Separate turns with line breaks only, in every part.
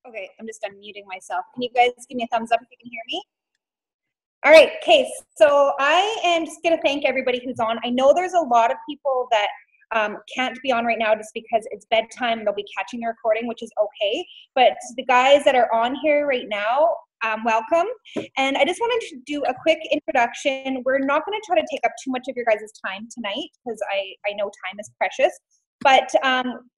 Okay, I'm just unmuting myself. Can you guys give me a thumbs up if you can hear me? All right, okay, so I am just going to thank everybody who's on. I know there's a lot of people that can't be on right now just because it's bedtime. They'll be catching the recording, which is okay. But the guys that are on here right now, welcome. And I just wanted to do a quick introduction. We're not going to try to take up too much of your guys' time tonight because I know time is precious. But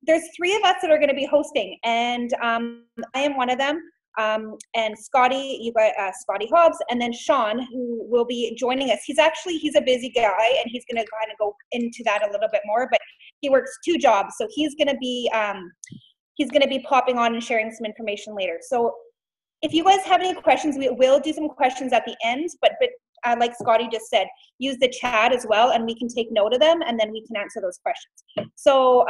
there's three of us that are going to be hosting, and I am one of them. And Scotty, you got Scotty Hobbs, and then Sean, who will be joining us. He's a busy guy, and he's going to kind of go into that a little bit more. But he works two jobs, so he's going to be popping on and sharing some information later. So if you guys have any questions, we will do some questions at the end. But like Scotty just said, use the chat as well, and we can take note of them, and then we can answer those questions. So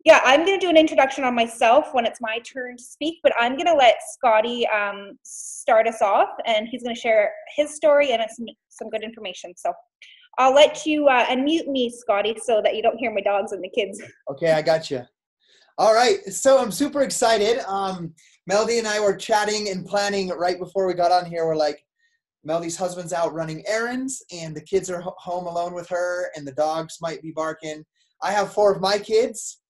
yeah, I'm going to do an introduction on myself when it's my turn to speak, but I'm going to let Scotty start us off, and he's going to share his story and some good information. So I'll let you unmute me, Scotty, so that you don't hear my dogs and the kids.
Okay, I got you. All right, so I'm super excited. Melody and I were chatting and planning right before we got on here. We're like, Melody's husband's out running errands, and the kids are home alone with her, and the dogs might be barking. I have 4 of my kids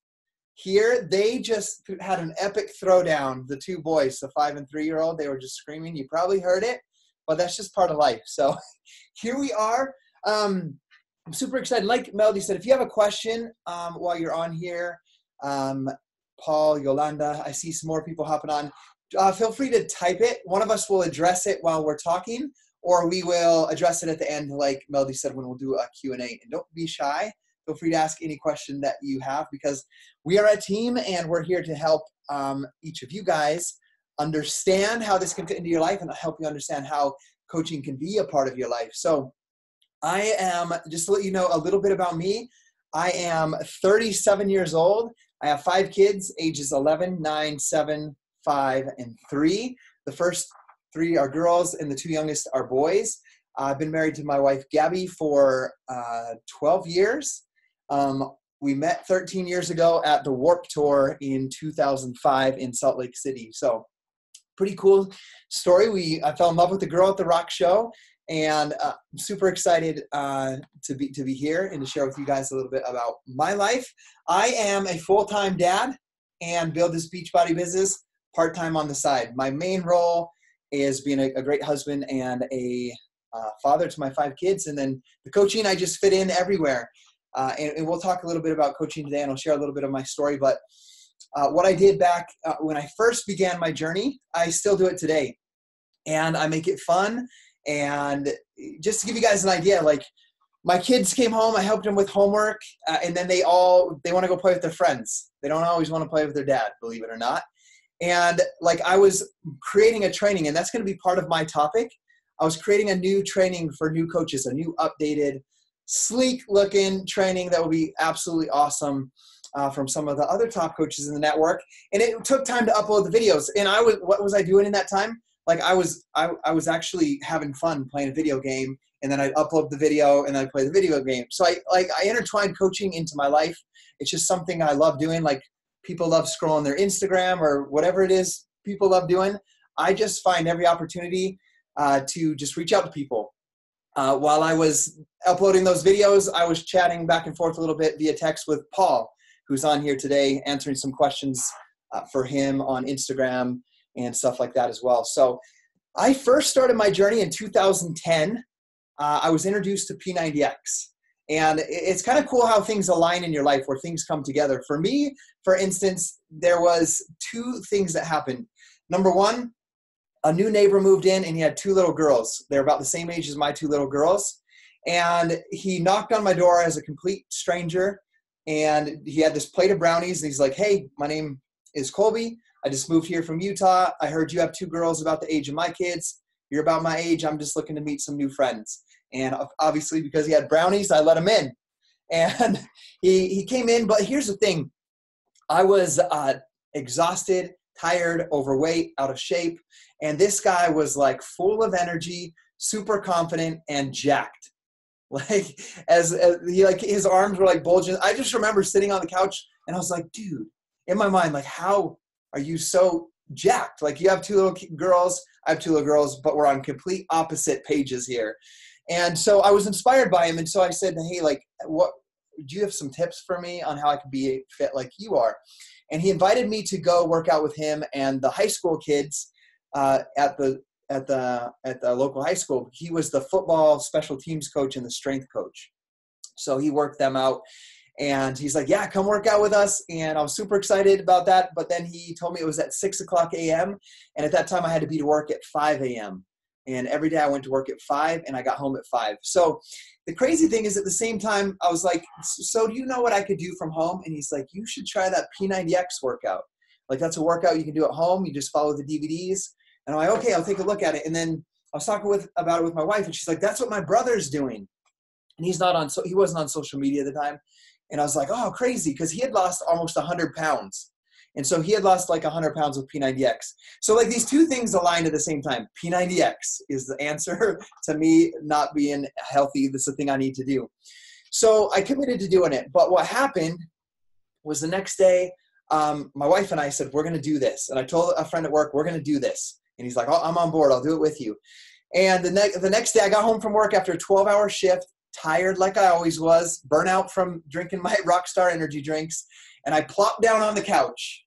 here. They just had an epic throwdown, the 2 boys, the 5 and 3-year-old. They were just screaming. You probably heard it, but that's just part of life. So here we are. I'm super excited. Like Melody said, if you have a question while you're on here, Paul, Yolanda, I see some more people hopping on. Feel free to type it. One of us will address it while we're talking, or we will address it at the end, like Melody said, when we'll do a Q&A. And don't be shy. Feel free to ask any question that you have, because we are a team and we're here to help each of you guys understand how this can fit into your life and help you understand how coaching can be a part of your life. So I am, just to let you know a little bit about me, I am 37 years old. I have 5 kids, ages 11, 9, 7, 5, and 3. The first 3 are girls and the 2 youngest are boys. I've been married to my wife, Gabby, for 12 years. We met 13 years ago at the Warped Tour in 2005 in Salt Lake City. So pretty cool story. I fell in love with the girl at the rock show, and I'm super excited to be here and to share with you guys a little bit about my life. I am a full-time dad and build this Beachbody business part-time on the side. My main role is being a great husband and a father to my 5 kids, and then the coaching I just fit in everywhere. And we'll talk a little bit about coaching today, and I'll share a little bit of my story. But what I did back when I first began my journey, I still do it today. And I make it fun. And just to give you guys an idea, like my kids came home, I helped them with homework, and then they want to go play with their friends. They don't always want to play with their dad, believe it or not. And like I was creating a training, and that's going to be part of my topic. I was creating a new training for new coaches, a new updated, sleek looking training that will be absolutely awesome from some of the other top coaches in the network. And it took time to upload the videos. And what was I doing in that time? Like I was actually having fun playing a video game, and then I'd upload the video and I'd play the video game. So I intertwined coaching into my life. It's just something I love doing. Like people love scrolling their Instagram or whatever it is people love doing. I just find every opportunity to just reach out to people. While I was uploading those videos, I was chatting back and forth a little bit via text with Paul, who's on here today, answering some questions for him on Instagram and stuff like that as well. So I first started my journey in 2010. I was introduced to P90X. And it's kind of cool how things align in your life, where things come together. For me, for instance, there was 2 things that happened. Number 1, a new neighbor moved in, and he had 2 little girls. They're about the same age as my 2 little girls. And he knocked on my door as a complete stranger, and he had this plate of brownies, and he's like, "Hey, my name is Colby. I just moved here from Utah. I heard you have 2 girls about the age of my kids. You're about my age. I'm just looking to meet some new friends." And obviously, because he had brownies, I let him in. And he came in, but here's the thing. I was exhausted, tired, overweight, out of shape. And this guy was like full of energy, super confident, and jacked. Like as he, like his arms were like bulging. I just remember sitting on the couch, and I was like, dude, in my mind, like, how are you so jacked. Like, you have two little girls, I have two little girls, but we're on complete opposite pages here. And so I was inspired by him. And so I said, hey, like, what, do you have some tips for me on how I could be fit like you are? And he invited me to go work out with him and the high school kids at the local high school. He was the football special teams coach and the strength coach. So he worked them out, and he's like, yeah, come work out with us. And I was super excited about that. But then he told me it was at 6:00 a.m. And at that time I had to be to work at 5 a.m. And every day I went to work at 5 and I got home at 5. So the crazy thing is, at the same time, I was like, so do you know what I could do from home? And he's like, you should try that P90X workout. Like, that's a workout you can do at home. You just follow the DVDs. And I'm like, okay, I'll take a look at it. And then I was talking about it with my wife, and she's like, that's what my brother's doing. And he wasn't on social media at the time. And I was like, oh, crazy. Because he had lost almost 100 pounds. And so he had lost like 100 pounds with P90X. So like, these two things aligned at the same time. P90X is the answer to me not being healthy. This is the thing I need to do. So I committed to doing it. But what happened was, the next day, my wife and I said, we're going to do this. And I told a friend at work, we're going to do this. And he's like, oh, I'm on board. I'll do it with you. And the next day I got home from work after a 12-hour shift, tired like I always was, burnout from drinking my Rockstar energy drinks. And I plopped down on the couch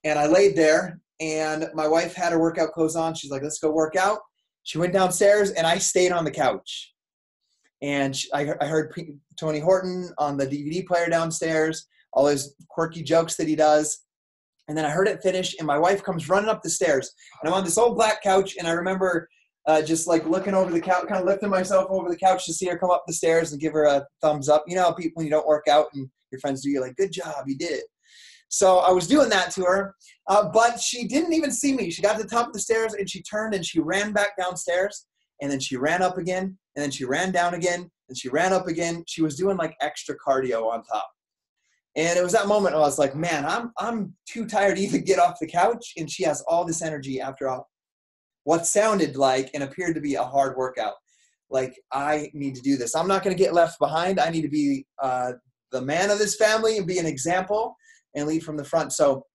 and I laid there, and my wife had her workout clothes on. She's like, let's go work out. She went downstairs and I stayed on the couch. And I heard Tony Horton on the DVD player downstairs, all his quirky jokes that he does. And then I heard it finish, and my wife comes running up the stairs. And I'm on this old black couch, and I remember just like looking over the couch, kind of lifting myself over the couch to see her come up the stairs and give her a thumbs up. You know how people, when you don't work out and your friends do, you're like, good job, you did it. So I was doing that to her, but she didn't even see me. She got to the top of the stairs, and she turned and she ran back downstairs, and then she ran up again, and then she ran down again, and she ran up again. She was doing like extra cardio on top. And it was that moment I was like, man, I'm too tired to even get off the couch, and she has all this energy after what sounded like and appeared to be a hard workout. Like, I need to do this. I'm not going to get left behind. I need to be the man of this family and be an example and lead from the front. So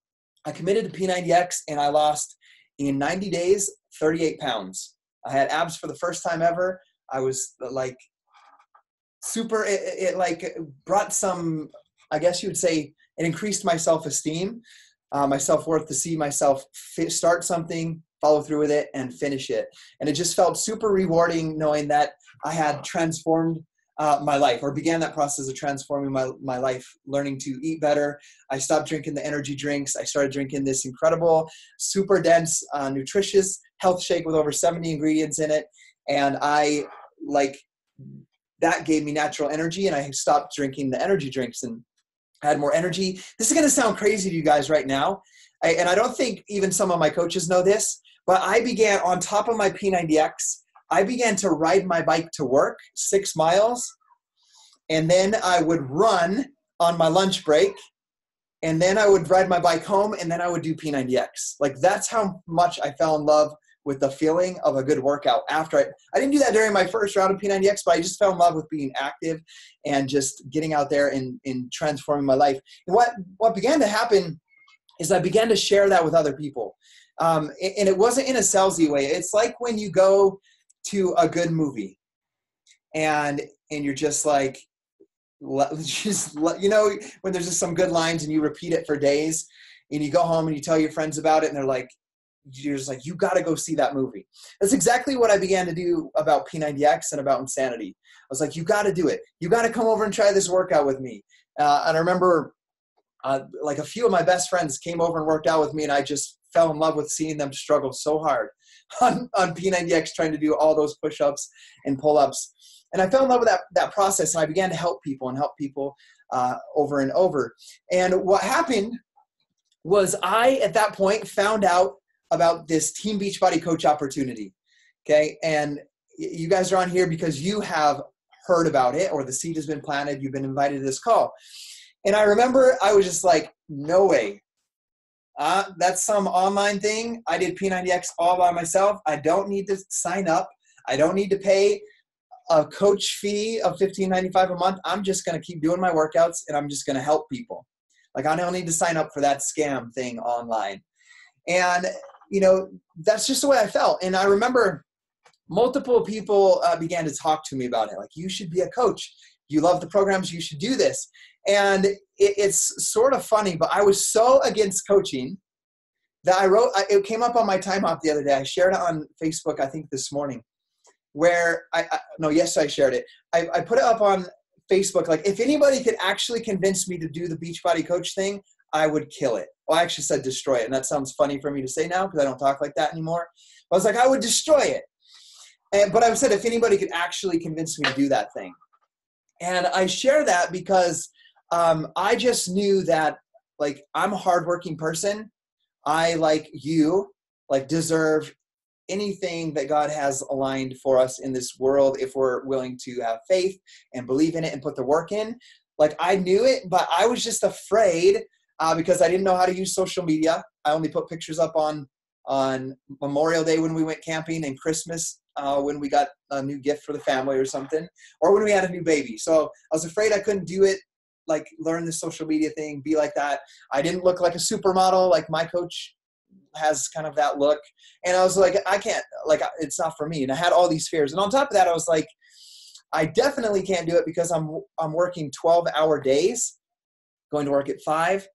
I committed to P90X, and I lost, in 90 days, 38 pounds. I had abs for the first time ever. I was like super, it like brought some, I guess you would say, it increased my self-esteem, my self-worth, to see myself start something, follow through with it, and finish it. And it just felt super rewarding knowing that I had transformed my life, or began that process of transforming my life, learning to eat better. I stopped drinking the energy drinks. I started drinking this incredible, super dense, nutritious health shake with over 70 ingredients in it. And that gave me natural energy, and I stopped drinking the energy drinks and had more energy. This is going to sound crazy to you guys right now. And I don't think even some of my coaches know this, but I began, on top of my P90X, I began to ride my bike to work 6 miles, and then I would run on my lunch break, and then I would ride my bike home, and then I would do P90X. Like, that's how much I fell in love with the feeling of a good workout after I didn't do that during my first round of P90X, but I just fell in love with being active and just getting out there and transforming my life. And what began to happen is I began to share that with other people. And it wasn't in a salesy way. It's like when you go to a good movie and you're just like, when there's just some good lines and you repeat it for days, and you go home and you tell your friends about it, and you're just like, you got to go see that movie. That's exactly what I began to do about P90X and about Insanity. I was like, you got to do it. You got to come over and try this workout with me. And I remember like a few of my best friends came over and worked out with me, and I just fell in love with seeing them struggle so hard on P90X, trying to do all those push-ups and pull-ups. And I fell in love with that process, and I began to help people over and over. And what happened was, I, at that point, found out about this Team Beachbody Coach Opportunity. Okay. And you guys are on here because you have heard about it, or the seed has been planted. You've been invited to this call. And I remember I was just like, no way. That's some online thing. I did P90X all by myself. I don't need to sign up. I don't need to pay a coach fee of $15.95 a month. I'm just going to keep doing my workouts, and I'm just going to help people. Like, I don't need to sign up for that scam thing online. And, that's just the way I felt. And I remember multiple people began to talk to me about it. Like, you should be a coach. You love the programs. You should do this. And it's sort of funny, but I was so against coaching that it came up on my time off the other day. I shared it on Facebook, I think this morning, where I shared it. I put it up on Facebook. Like, if anybody could actually convince me to do the Beachbody Coach thing, I would kill it. Well, I actually said destroy it. And that sounds funny for me to say now because I don't talk like that anymore. I was like, I would destroy it. But I said, if anybody could actually convince me to do that thing. And I share that because I just knew that, like, I'm a hardworking person. I, like you, deserve anything that God has aligned for us in this world if we're willing to have faith and believe in it and put the work in. Like, I knew it, but I was just afraid because I didn't know how to use social media. I only put pictures up on Memorial Day when we went camping and Christmas when we got a new gift for the family or something, or when we had a new baby. So I was afraid I couldn't do it, like learn the social media thing, be like that. I didn't look like a supermodel, like my coach has kind of that look. And I was like, I can't, like, it's not for me. And I had all these fears. And on top of that, I was like, I definitely can't do it because I'm working 12-hour days, going to work at 5.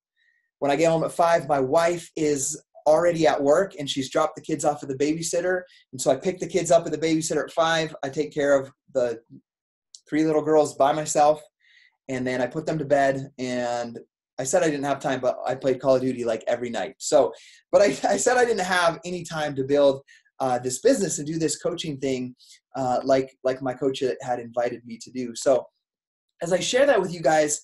When I get home at 5, my wife is already at work and she's dropped the kids off at the babysitter. And so I pick the kids up at the babysitter at 5. I take care of the 3 little girls by myself. And then I put them to bed, and I said I didn't have time, but I played Call of Duty like every night. So, but I said I didn't have any time to build this business and do this coaching thing like my coach had invited me to do. So as I share that with you guys,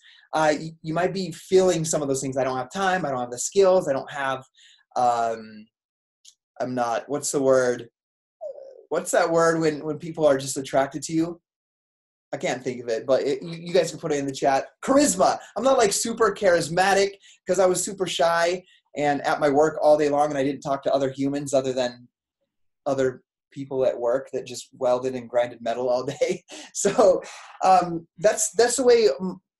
you might be feeling some of those things. I don't have time. I don't have the skills. I don't have, I'm not, what's the word? What's that word when people are just attracted to you? I can't think of it, but you guys can put it in the chat. Charisma. I'm not like super charismatic because I was super shy and at my work all day long, and I didn't talk to other humans other than other people at work that just welded and grinded metal all day. So that's the way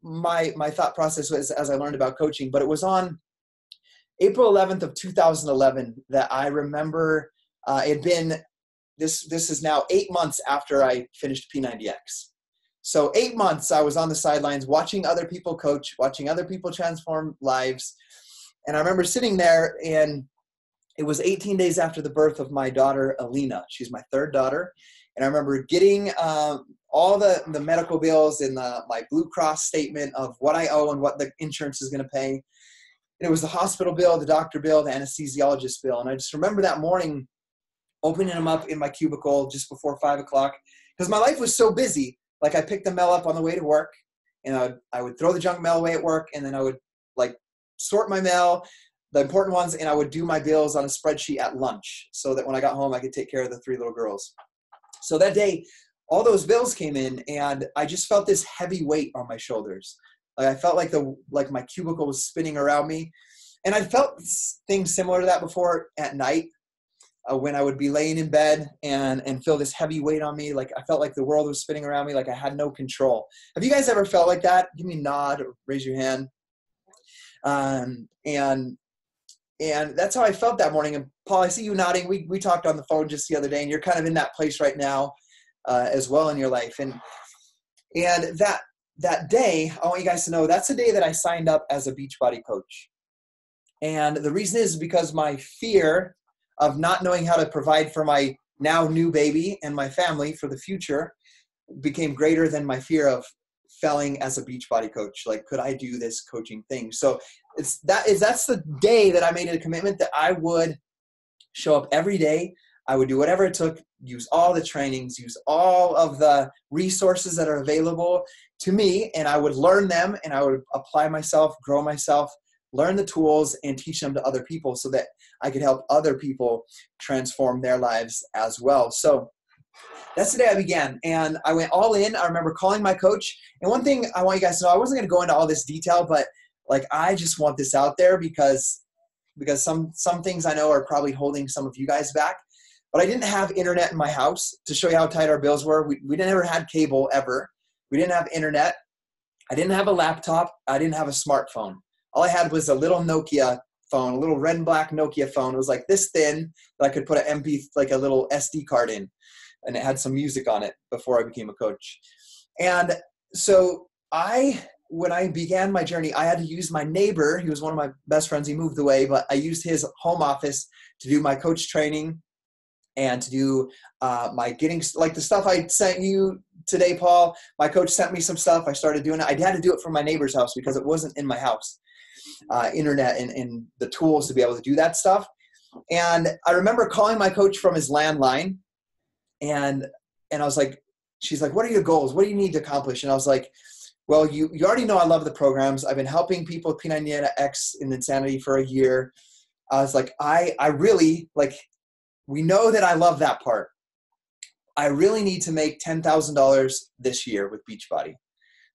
my thought process was as I learned about coaching. But it was on April 11th of 2011 that I remember it had been, this is now 8 months after I finished P90X. So 8 months I was on the sidelines watching other people coach, watching other people transform lives. And I remember sitting there, and it was 18 days after the birth of my daughter, Alina. She's my 3rd daughter. And I remember getting all the medical bills and my Blue Cross statement of what I owe and what the insurance is going to pay. And it was the hospital bill, the doctor bill, the anesthesiologist bill. And I just remember that morning opening them up in my cubicle just before 5 o'clock because my life was so busy. Like, I picked the mail up on the way to work, and I would throw the junk mail away at work, and then I would like sort my mail, the important ones, and I would do my bills on a spreadsheet at lunch so that when I got home, I could take care of the 3 little girls. So that day, all those bills came in, and I just felt this heavy weight on my shoulders. Like, I felt like my cubicle was spinning around me, and I felt things similar to that before at night. When I would be laying in bed and feel this heavy weight on me, like I felt like the world was spinning around me, like I had no control. Have you guys ever felt like that? Give me a nod or raise your hand. And that's how I felt that morning. And Paul, I see you nodding. We talked on the phone just the other day, and you're kind of in that place right now as well in your life. And that day, I want you guys to know that's the day that I signed up as a Beachbody coach. And the reason is because my fear of not knowing how to provide for my now new baby and my family for the future became greater than my fear of failing as a Beachbody coach. Like, could I do this coaching thing? So that's the day that I made a commitment that I would show up every day. I would do whatever it took, use all the trainings, use all of the resources that are available to me, and I would learn them, and I would apply myself, grow myself, learn the tools, and teach them to other people so that I could help other people transform their lives as well. So that's the day I began, and I went all in. I remember calling my coach, and one thing I want you guys to know, I wasn't going to go into all this detail, but like, I just want this out there because some things I know are probably holding some of you guys back. But I didn't have internet in my house to show you how tight our bills were. We never had cable ever. We didn't have internet. I didn't have a laptop. I didn't have a smartphone. All I had was a little Nokia phone, a little red and black Nokia phone. It was like this thin that I could put like a little SD card in, and it had some music on it before I became a coach. And so when I began my journey, I had to use my neighbor. He was one of my best friends. He moved away, but I used his home office to do my coach training and to do my getting, like the stuff I sent you today, Paul. My coach sent me some stuff. I started doing it. I had to do it from my neighbor's house because it wasn't in my house, internet and the tools to be able to do that stuff. And I remember calling my coach from his landline, and I was like, she's like, what are your goals? What do you need to accomplish? And I was like, well, you already know I love the programs. I've been helping people with P90X in Insanity for a year. I was like, I really, like, we know that I love that part. I really need to make $10,000 this year with Beachbody.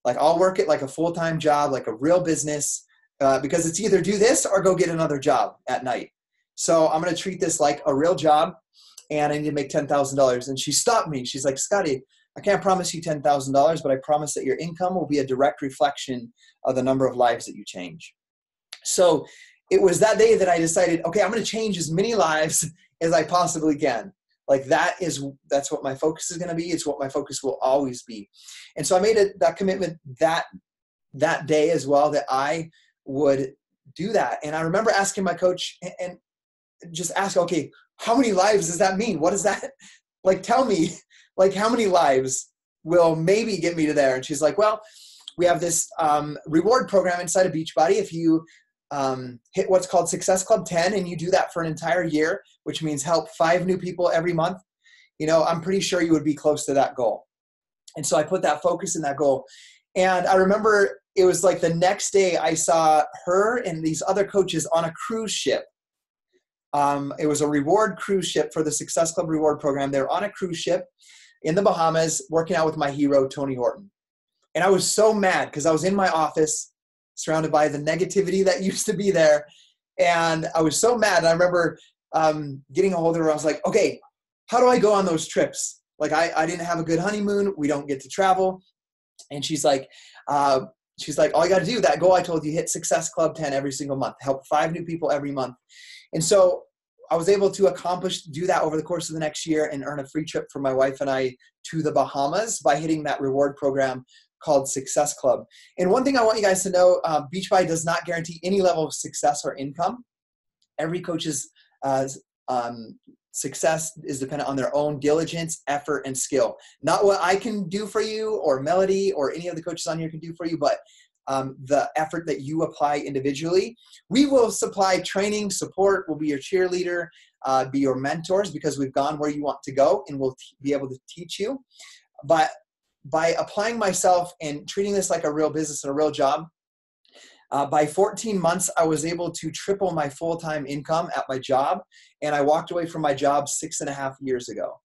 Like, I'll work it like a full-time job, like a real business, because it's either do this or go get another job at night. So I'm going to treat this like a real job, and I need to make $10,000. And she stopped me. She's like, Scotty, I can't promise you $10,000, but I promise that your income will be a direct reflection of the number of lives that you change. So it was that day that I decided, okay, I'm going to change as many lives as I possibly can. Like that's what my focus is going to be. It's what my focus will always be. And so I made that commitment that day as well, that I would do that. And I remember asking my coach and just ask, okay, how many lives does that mean? What is that? Like, tell me, like, how many lives will maybe get me to there? And she's like, well, we have this reward program inside of Beachbody. If you hit what's called Success Club 10 and you do that for an entire year, which means help 5 new people every month, I'm pretty sure you would be close to that goal. And so I put that focus in that goal. And I remember it was like the next day I saw her and these other coaches on a cruise ship. It was a reward cruise ship for the Success Club reward program. They were on a cruise ship in the Bahamas working out with my hero, Tony Horton. And I was so mad because I was in my office surrounded by the negativity that used to be there. And I was so mad. And I remember getting a hold of her. I was like, okay, how do I go on those trips? Like, I didn't have a good honeymoon. We don't get to travel. And she's like, all you got to do, that goal I told you, hit Success Club 10 every single month, help 5 new people every month. And so I was able to do that over the course of the next year and earn a free trip for my wife and I to the Bahamas by hitting that reward program called Success Club. And one thing I want you guys to know, Beachbody does not guarantee any level of success or income. Every coach's success is dependent on their own diligence, effort, and skill. Not what I can do for you or Melody or any of the coaches on here can do for you, but the effort that you apply individually. We will supply training, support, we'll be your cheerleader, be your mentors, because we've gone where you want to go and we'll be able to teach you. But by applying myself and treating this like a real business and a real job, by 14 months, I was able to triple my full-time income at my job, and I walked away from my job 6.5 years ago.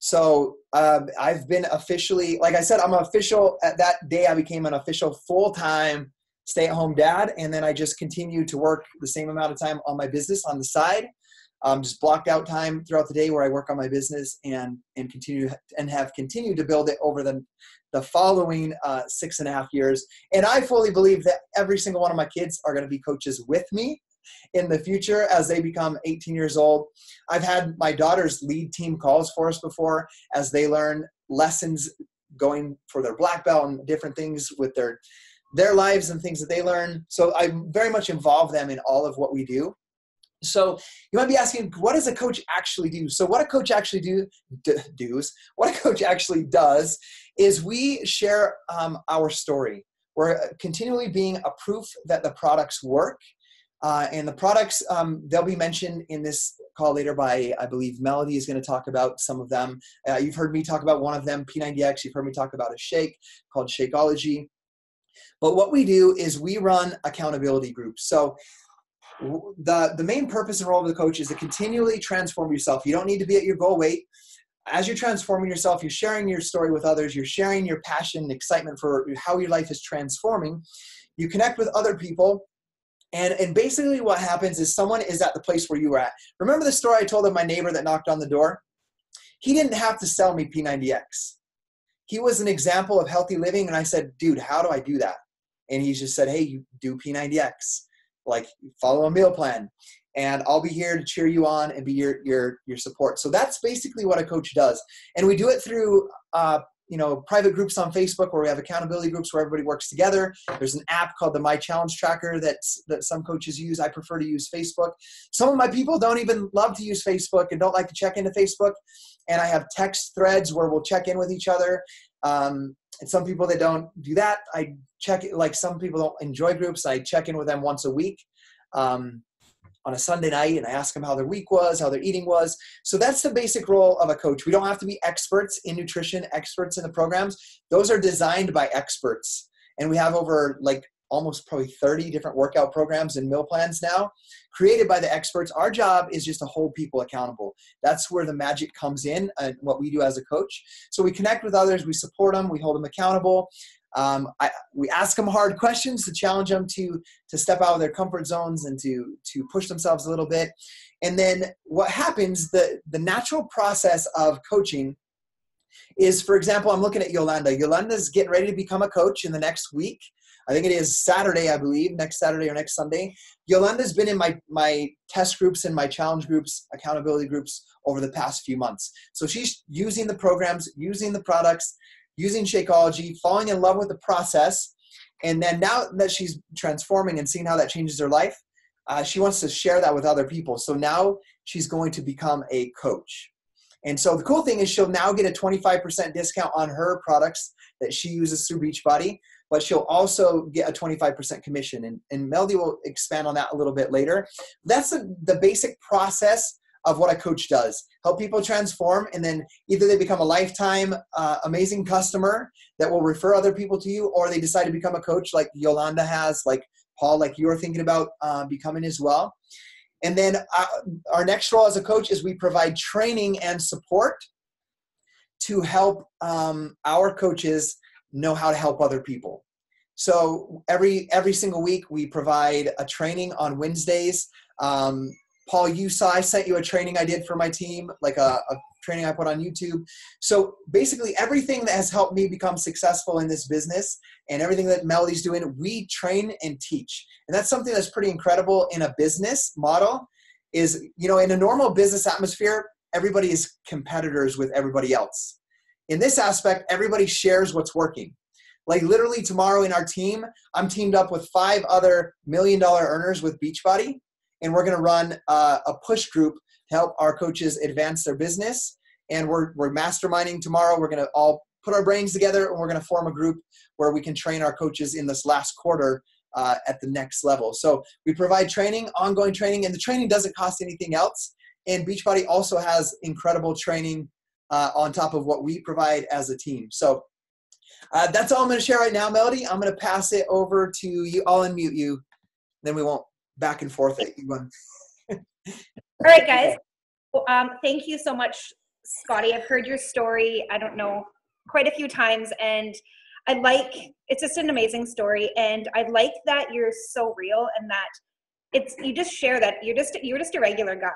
So I've been officially, like I said, I'm official. At that day, I became an official full-time stay-at-home dad, and then I just continued to work the same amount of time on my business on the side. Just blocked out time throughout the day where I work on my business and have continued to build it over the following 6.5 years. And I fully believe that every single one of my kids are going to be coaches with me in the future as they become 18 years old. I've had my daughters lead team calls for us before as they learn lessons going for their black belt and different things with their lives and things that they learn. So I very much involve them in all of what we do. So you might be asking, what does a coach actually do? So what a coach actually what a coach actually does is we share our story. We're continually being a proof that the products work. And the products, they'll be mentioned in this call later by, I believe, Melody is going to talk about some of them. You've heard me talk about one of them, P90X. You've heard me talk about a shake called Shakeology. But what we do is we run accountability groups. So the main purpose and role of the coach is to continually transform yourself. You don't need to be at your goal weight. As you're transforming yourself, you're sharing your story with others. You're sharing your passion and excitement for how your life is transforming. You connect with other people. And basically what happens is someone is at the place where you were at. Remember the story I told of my neighbor that knocked on the door? He didn't have to sell me P90X. He was an example of healthy living. And I said, dude, how do I do that? And he just said, hey, you do P90X. like follow a meal plan, and I'll be here to cheer you on and be your support. So that's basically what a coach does. And we do it through, private groups on Facebook where we have accountability groups where everybody works together. There's an app called the My Challenge Tracker that some coaches use. I prefer to use Facebook. Some of my people don't even love to use Facebook and don't like to check into Facebook. And I have text threads where we'll check in with each other. And some people that don't do that, I check it. Like some people don't enjoy groups. I check in with them once a week. On a Sunday night, and I ask them how their week was, how their eating was. So that's the basic role of a coach. We don't have to be experts in nutrition, experts in the programs. Those are designed by experts. And we have over almost probably 30 different workout programs and meal plans now created by the experts. Our job is just to hold people accountable. That's where the magic comes in and what we do as a coach. So we connect with others, we support them, we hold them accountable. We ask them hard questions to challenge them to step out of their comfort zones and to push themselves a little bit. And then what happens, the natural process of coaching is, for example, I'm looking at Yolanda. Yolanda's getting ready to become a coach in the next week. I think it is Saturday, I believe, next Saturday or next Sunday. Yolanda's been in my test groups and my challenge groups, accountability groups over the past few months. So she's using the programs, using the products, using Shakeology, falling in love with the process. And then now that she's transforming and seeing how that changes her life, she wants to share that with other people. So now she's going to become a coach. And so the cool thing is she'll now get a 25% discount on her products that she uses through Beachbody, but she'll also get a 25% commission. And Melody will expand on that a little bit later. That's the basic process of what a coach does. Help people transform, and then either they become a lifetime amazing customer that will refer other people to you, or they decide to become a coach like Yolanda has, like Paul, like you're thinking about becoming as well. And then our next role as a coach is we provide training and support to help our coaches know how to help other people. So every single week we provide a training on Wednesdays. Paul, I sent you a training I did for my team, like a training I put on YouTube. So basically everything that has helped me become successful in this business and everything that Melody's doing, we train and teach. And that's something that's pretty incredible in a business model is, in a normal business atmosphere, everybody is competitors with everybody else. In this aspect, everybody shares what's working. Like literally tomorrow in our team, I'm teamed up with 5 other $1 million earners with Beachbody. And we're going to run a push group to help our coaches advance their business. And we're masterminding tomorrow. We're going to all put our brains together, and we're going to form a group where we can train our coaches in this last quarter at the next level. So we provide training, ongoing training, and the training doesn't cost anything else. And Beachbody also has incredible training on top of what we provide as a team. So that's all I'm going to share right now, Melody. I'm going to pass it over to you. I'll unmute you. Then we won't back and forth at you.
All right, guys. Thank you so much, Scotty. I've heard your story, I don't know, quite a few times, and it's just an amazing story. And I like that you're so real, and that you just share that you're just a regular guy.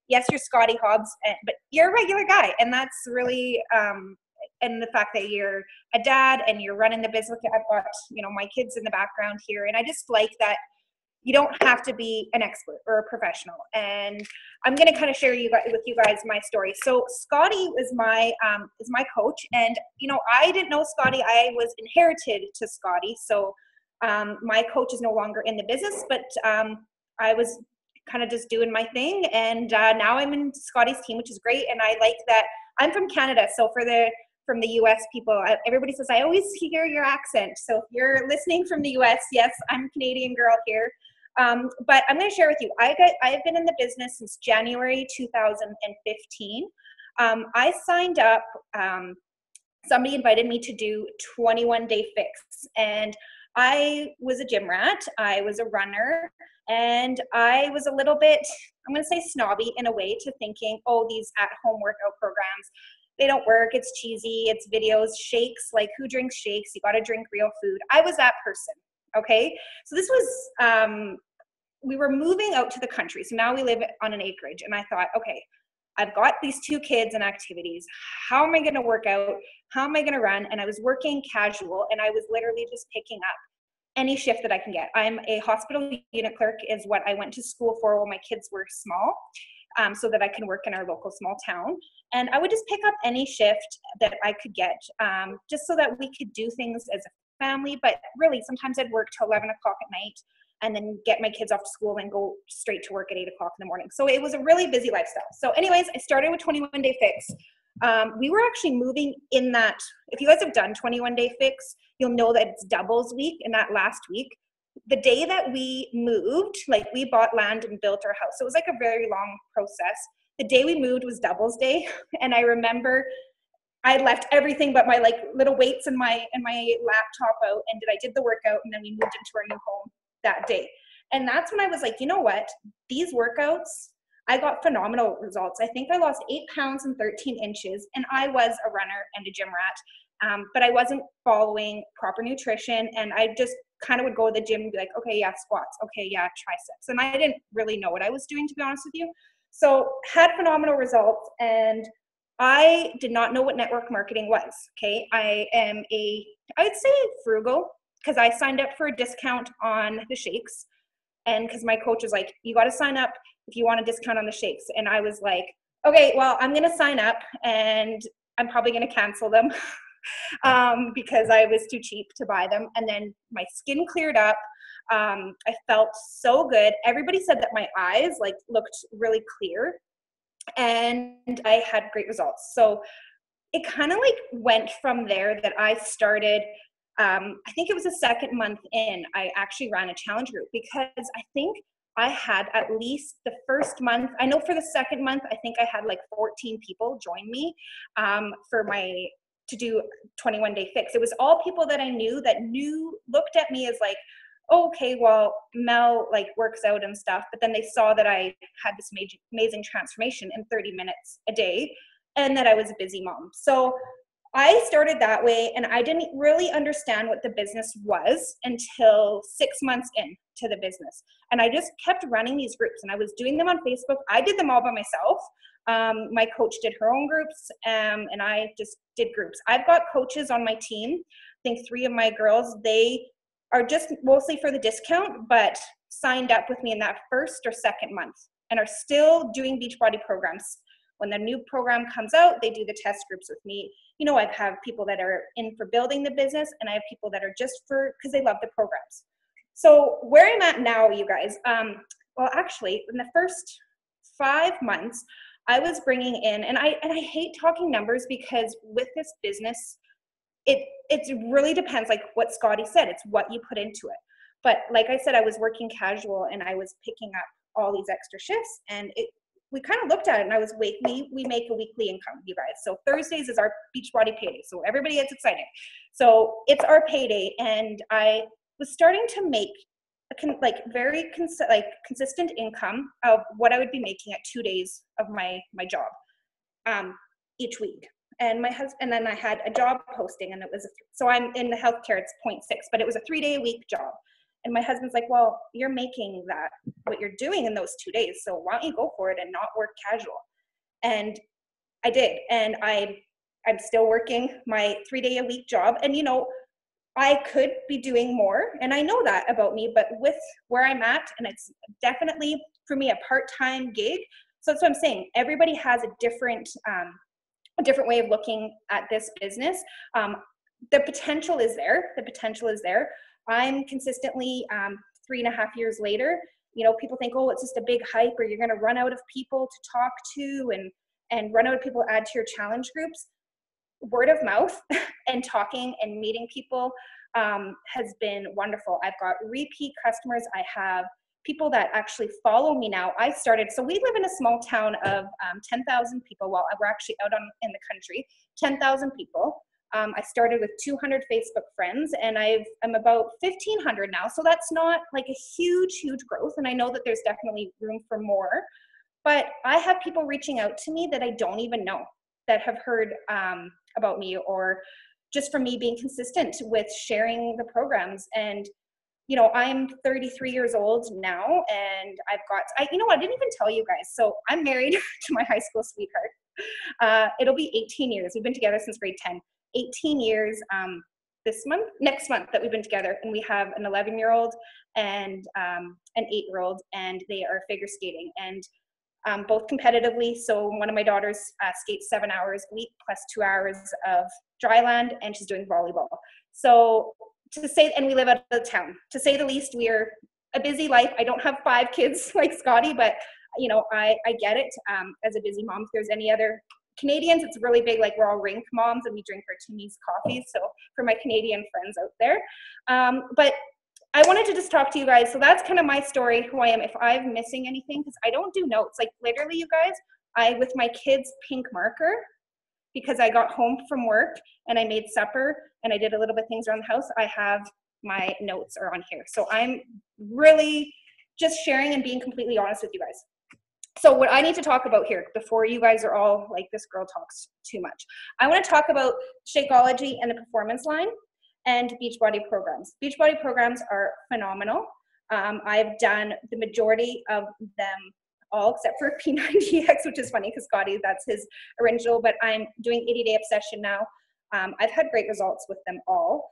Yes, you're Scotty Hobbs, but you're a regular guy, and that's really and the fact that you're a dad and you're running the business. I've got my kids in the background here, and I just like that. You don't have to be an expert or a professional. And I'm going to kind of share with you guys my story. So Scotty is my coach. And, I didn't know Scotty. I was inherited to Scotty. So my coach is no longer in the business, but I was kind of just doing my thing. And now I'm in Scotty's team, which is great. And I like that I'm from Canada. So from the US people, everybody says, I always hear your accent. So if you're listening from the US, yes, I'm a Canadian girl here. But I'm going to share with you, I've been in the business since January 2015. I signed up, somebody invited me to do 21-day fix, and I was a gym rat. I was a runner, and I was a little bit, I'm going to say snobby in a way, to thinking, these at-home workout programs, they don't work. It's cheesy. It's videos, shakes. Like, who drinks shakes? You got to drink real food. I was that person. Okay. So this was, we were moving out to the country. So now we live on an acreage. And I thought, okay, I've got these 2 kids and activities. How am I going to work out? How am I going to run? And I was working casual, and I was literally just picking up any shift that I can get. I'm a hospital unit clerk is what I went to school for when my kids were small, so that I can work in our local small town. And I would just pick up any shift that I could get, just so that we could do things as a family. But really, sometimes I'd work till 11 o'clock at night and then get my kids off to school and go straight to work at 8 o'clock in the morning. So it was a really busy lifestyle. So anyways, I started with 21 Day Fix. We were actually moving in that, if you guys have done 21 Day Fix, you'll know that it's doubles week in that last week. The day that we moved, like we bought land and built our house. So it was like a very long process. The day we moved was doubles day. And I remember I left everything but my like little weights and my laptop out, and I did the workout, and then we moved into our new home that day. And that's when I was like, you know what, these workouts, I got phenomenal results. I think I lost 8 pounds and 13 inches, and I was a runner and a gym rat, but I wasn't following proper nutrition, and I just kind of would go to the gym and be like, okay, yeah, squats, okay, yeah, triceps. And I didn't really know what I was doing, to be honest with you. So had phenomenal results, and I did not know what network marketing was, okay? I would say frugal, because I signed up for a discount on the shakes, and because my coach was like, you got to sign up if you want a discount on the shakes. And I was like, okay, well, I'm going to sign up, and I'm probably going to cancel them because I was too cheap to buy them. And then my skin cleared up. I felt so good. Everybody said that my eyes like looked really clear, and I had great results. So it kind of like went from there that I started, I think it was the second month in, I actually ran a challenge group, because I think I had at least the first month, I know for the second month, I think I had like 14 people join me to do 21 Day Fix. It was all people that I knew looked at me as like, oh, okay, well, Mel like works out and stuff, but then they saw that I had this amazing transformation in 30 minutes a day, and that I was a busy mom. So I started that way, and I didn't really understand what the business was until 6 months into the business. And I just kept running these groups, and I was doing them on Facebook. I did them all by myself. My coach did her own groups, and I just did groups. I've got coaches on my team. I think 3 of my girls, they are just mostly for the discount, but signed up with me in that first or second month and are still doing Beachbody programs. When the new program comes out, they do the test groups with me. You know, I have people that are in for building the business, and I have people that are just because they love the programs. So where I'm at now, you guys, well, actually, in the first 5 months, I was bringing in, and I hate talking numbers, because with this business, it really depends, like what Scotty said, it's what you put into it. But like I said, I was working casual, and I was picking up all these extra shifts, and we kind of looked at it, and I was we make a weekly income, you guys. So Thursdays is our Beachbody payday. So everybody gets excited. So it's our payday, and I was starting to make very consistent income of what I would be making at 2 days of my job each week. And my husband, and then I had a job posting, and it was so I'm in the healthcare, it's 0.6, but it was a 3-day-a-week job. And my husband's like, well, you're making that, what you're doing in those 2 days, so why don't you go for it and not work casual? And I did, and I'm still working my 3-day-a-week job, and you know, I could be doing more, and I know that about me, but with where I'm at, and it's definitely for me a part-time gig. So that's what I'm saying. Everybody has a different way of looking at this business. The potential is there. I'm consistently 3.5 years later, you know, people think, oh, it's just a big hype, or you're going to run out of people to talk to and run out of people to add to your challenge groups. Word of mouth and talking and meeting people has been wonderful. I've got repeat customers. I have people that actually follow me now. So we live in a small town of 10,000 people. Well, we're actually out in the country, 10,000 people. I started with 200 Facebook friends, and I'm about 1,500 now. So that's not like a huge growth. And I know that there's definitely room for more, but I have people reaching out to me that I don't even know, that have heard about me, or just from me being consistent with sharing the programs. And you know, I'm 33 years old now, and I didn't even tell you guys. So I'm married to my high school sweetheart. It'll be 18 years. We've been together since grade 10. 18 years. next month that we've been together, and we have an 11-year-old and an 8-year-old, and they are figure skating, and both competitively. So one of my daughters skates 7 hours a week plus 2 hours of dry land, and she's doing volleyball. So and we live out of town. To say the least, we're a busy life. I don't have 5 kids like Scotty, but you know, I get it. As a busy mom, if there's any other Canadians, it's really big. Like, we're all rink moms and we drink our Timmy's coffee. So for my Canadian friends out there, but I wanted to just talk to you guys. So that's kind of my story, who I am. If I'm missing anything, because I don't do notes, like literally, you guys, with my kids' pink marker, because I got home from work and I made supper and I did a little bit of things around the house, I have my notes are on here. So I'm really just sharing and being completely honest with you guys. So what I need to talk about here, before you guys are all like, this girl talks too much, I want to talk about Shakeology and the performance line and Beachbody programs. Beachbody programs are phenomenal. I've done the majority of them all except for P90X, which is funny because Scotty, that's his original, but I'm doing 80-day obsession now. I've had great results with them all.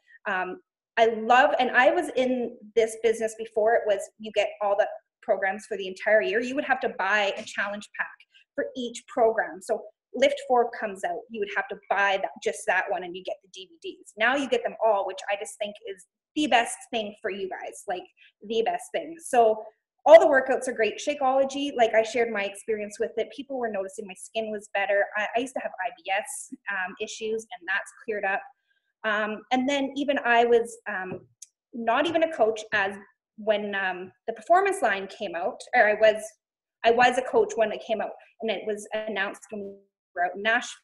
I love, and I was in this business before it was, you get all the programs for the entire year. You would have to buy a challenge pack for each program. So Lift 4 comes out, you would have to buy just that one and you get the DVDs. Now you get them all, which I just think is the best thing for you guys, like the best thing. So all the workouts are great. Shakeology, like I shared my experience with it, people were noticing my skin was better. I used to have IBS issues, and that's cleared up. And then even I was not even a coach as when the performance line came out, or I was a coach when it came out, and it was announced when we were out in Nashville.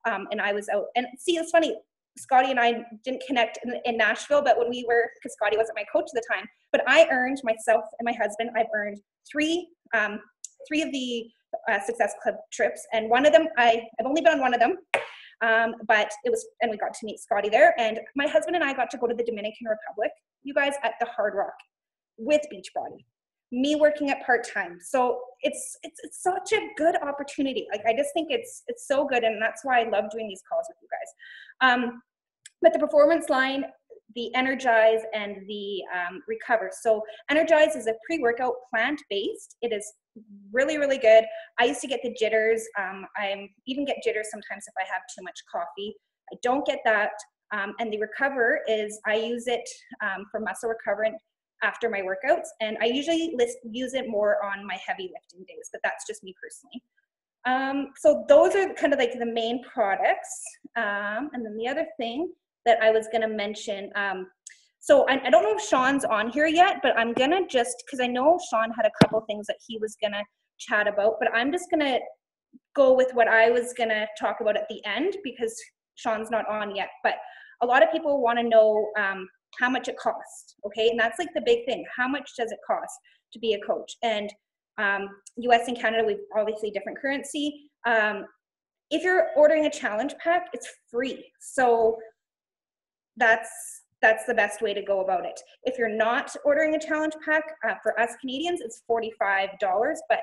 And I was out, and see, it's funny, Scotty and I didn't connect in Nashville, but when we were, because Scotty wasn't my coach at the time, but I earned, myself and my husband, I've earned three of the Success Club trips, and one of them, I've only been on one of them, but it was, and we got to meet Scotty there, and my husband and I got to go to the Dominican Republic, you guys, at the Hard Rock with Beachbody, me working at part-time. So it's such a good opportunity. Like, I just think it's so good, and that's why I love doing these calls with you guys. But the performance line, the Energize and the Recover. So Energize is a pre-workout, plant-based. It is really, really good. I used to get the jitters. I even get jitters sometimes if I have too much coffee. I don't get that. And the Recover is, I use it for muscle recovery after my workouts, and I usually use it more on my heavy lifting days, but that's just me personally. So those are kind of like the main products. And then the other thing that I was gonna mention, so I don't know if Sean's on here yet, but I'm gonna just, because I know Sean had a couple things that he was gonna chat about, but I'm just gonna go with what I was gonna talk about at the end, because Sean's not on yet. But a lot of people wanna know how much it costs, okay? And that's like the big thing. How much does it cost to be a coach? And US and Canada, we've obviously different currency. If you're ordering a challenge pack, it's free. So that's the best way to go about it. If you're not ordering a challenge pack, for us Canadians, it's $45. But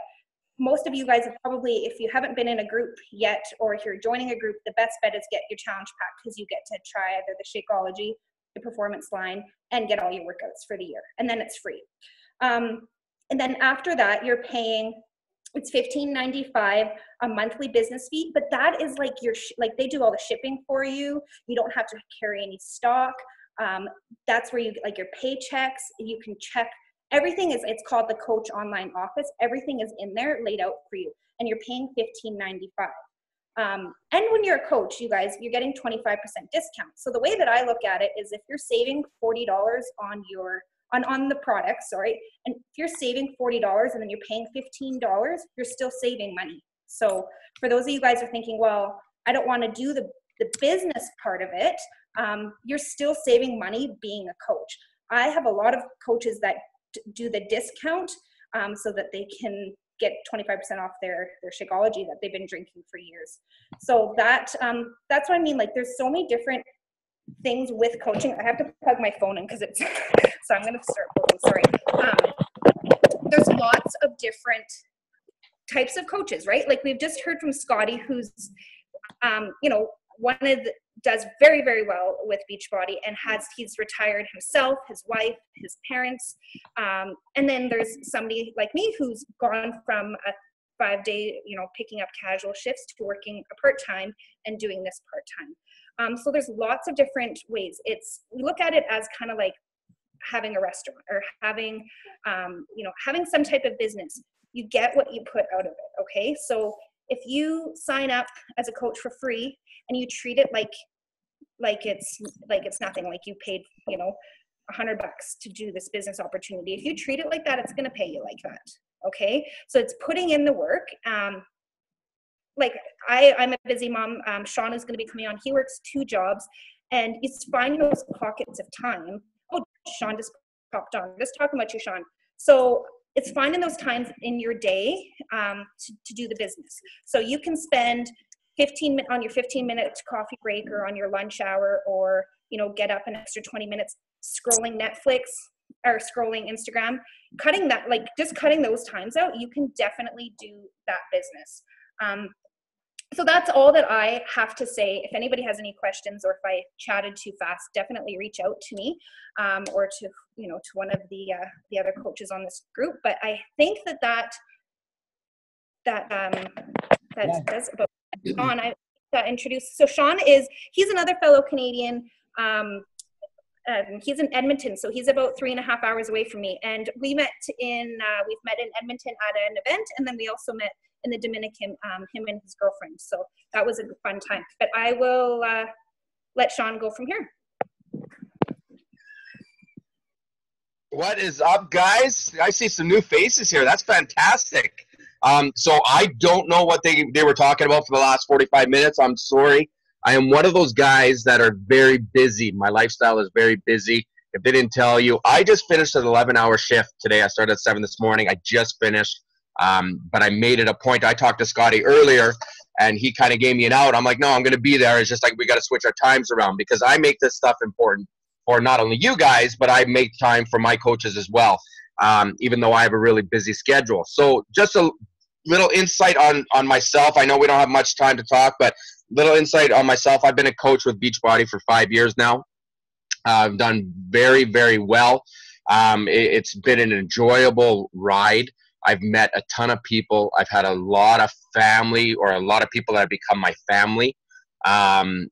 most of you guys have probably, if you haven't been in a group yet, or if you're joining a group, the best bet is get your challenge pack, because you get to try either the Shakeology, the performance line, and get all your workouts for the year. And then it's free. And then after that, you're paying, it's $15.95 a monthly business fee, but that is like like they do all the shipping for you. You don't have to carry any stock. That's where you get like your paychecks. You can check everything. It's called the Coach Online Office. Everything is in there laid out for you, and you're paying $15.95. And when you're a coach, you guys, you're getting 25% discount. So the way that I look at it is, if you're saving $40 on your on the product, sorry, and if you're saving $40 and then you're paying $15, you're still saving money. So for those of you guys who are thinking, well, I don't want to do the business part of it, you're still saving money being a coach. I have a lot of coaches that do the discount so that they can get 25% off their Shakeology that they've been drinking for years. So that's what I mean. Like, there's so many different things with coaching. I have to plug my phone in because it's, so I'm going to start quoting, sorry. There's lots of different types of coaches, right? Like, we've just heard from Scotty, who's, you know, one of does very, very well with Beachbody, and he's retired himself, his wife, his parents. And then there's somebody like me who's gone from a 5-day, picking up casual shifts to working a part-time and doing this part-time. So there's lots of different ways. We look at it as kind of like having a restaurant or having some type of business. You get what you put out of it. Okay. So if you sign up as a coach for free and you treat it like it's nothing, like you paid, $100 to do this business opportunity. If you treat it like that, it's going to pay you like that. Okay. So it's putting in the work. Like I'm a busy mom. Sean is going to be coming on. He works 2 jobs, and it's finding those pockets of time. Oh, Sean just popped on. Just talking about you, Sean. So it's finding those times in your day to do the business. So you can spend 15 minutes on your 15-minute coffee break or on your lunch hour, or, get up an extra 20 minutes scrolling Netflix or scrolling Instagram, just cutting those times out. You can definitely do that business. So that's all that I have to say. If anybody has any questions, or if I chatted too fast, definitely reach out to me, or to one of the other coaches on this group. But I think that does about Sean. I introduced. So Sean he's another fellow Canadian. He's in Edmonton, so he's about 3.5 hours away from me. And we've met in Edmonton at an event, and then we also met in the Dominican, him and his girlfriend. So that was a fun time. But I will let Sean go from here.
What is up, guys? I see some new faces here. That's fantastic. So I don't know what they were talking about for the last 45 minutes. I'm sorry. I am one of those guys that are very busy. My lifestyle is very busy. If they didn't tell you, I just finished an 11-hour shift today. I started at 7 this morning. I just finished. But I made it a point. I talked to Scotty earlier, and he kind of gave me an out. I'm like, no, I'm going to be there. It's just like we got to switch our times around, because I make this stuff important for not only you guys, but I make time for my coaches as well, even though I have a really busy schedule. So just a little insight on myself. I know we don't have much time to talk, but little insight on myself. I've been a coach with Beachbody for 5 years now. I've done very, very well. It's been an enjoyable ride. I've met a ton of people. I've had a lot of family, or a lot of people that have become my family. In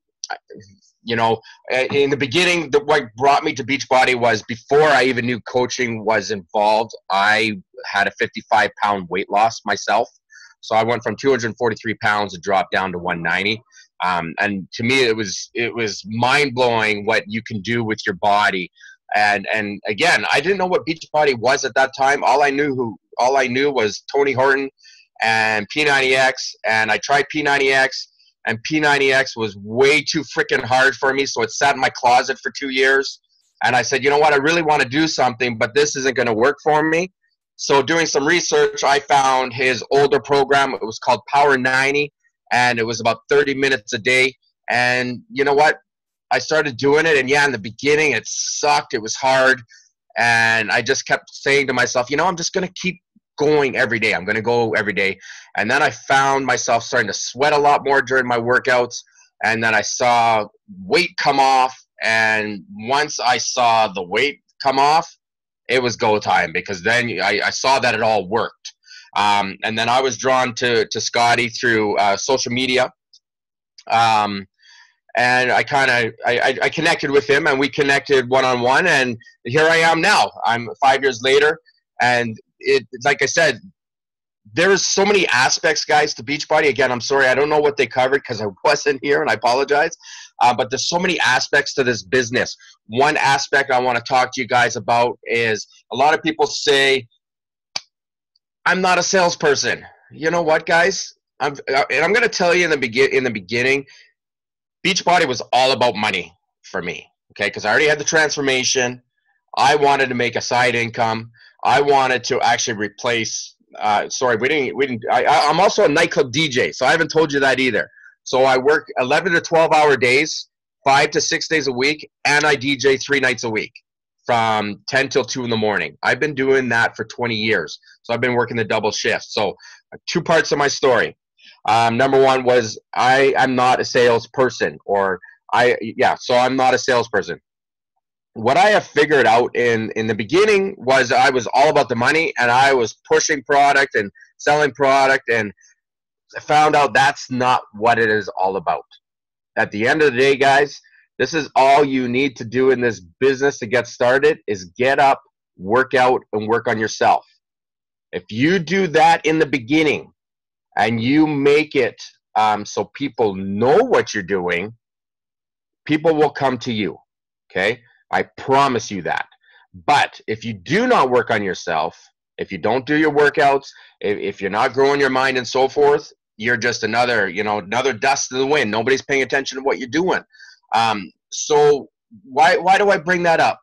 the beginning, what brought me to Beachbody was, before I even knew coaching was involved, I had a 55-pound weight loss myself. So I went from 243 pounds to drop down to 190. And to me, it was mind-blowing what you can do with your body. And again, I didn't know what Beachbody was at that time. All I knew was Tony Horton and P90X, and I tried P90X, and P90X was way too freaking hard for me, so it sat in my closet for 2 years. And I said, you know what, I really want to do something, but this isn't going to work for me. So doing some research, I found his older program. It was called Power 90, and it was about 30 minutes a day. And you know what? I started doing it, and in the beginning it sucked. It was hard, and I just kept saying to myself, I'm just going to keep going every day. I'm going to go every day. And then I found myself starting to sweat a lot more during my workouts, and then I saw weight come off, and once I saw the weight come off, it was go time, because then I saw that it all worked. And then I was drawn to Scotty through social media. And I connected with him, and we connected one-on-one, and here I am now. I'm 5 years later, and like I said, there is so many aspects, guys, to Beachbody. Again, I'm sorry, I don't know what they covered because I wasn't here, and I apologize. But there's so many aspects to this business. One aspect I want to talk to you guys about is, a lot of people say, I'm not a salesperson. You know what, guys? I'm going to tell you in the beginning, Beachbody was all about money for me, okay? Because I already had the transformation. I wanted to make a side income. I wanted to actually replace. I'm also a nightclub DJ, so I haven't told you that either. So I work 11 to 12-hour days, 5 to 6 days a week, and I DJ 3 nights a week from 10 till 2 in the morning. I've been doing that for 20 years. So I've been working the double shift. So 2 parts of my story. Number one was I'm not a salesperson, or So I'm not a salesperson. What I have figured out in the beginning was I was all about the money, and I was pushing product and selling product, and I found out that's not what it is all about. At the end of the day, guys, this is all you need to do in this business to get started is get up, work out, and work on yourself. If you do that in the beginning and you make it so people know what you're doing, people will come to you, okay? I promise you that. But if you do not work on yourself, if you don't do your workouts, if you're not growing your mind and so forth, you're just another dust in the wind. Nobody's paying attention to what you're doing. So why do I bring that up?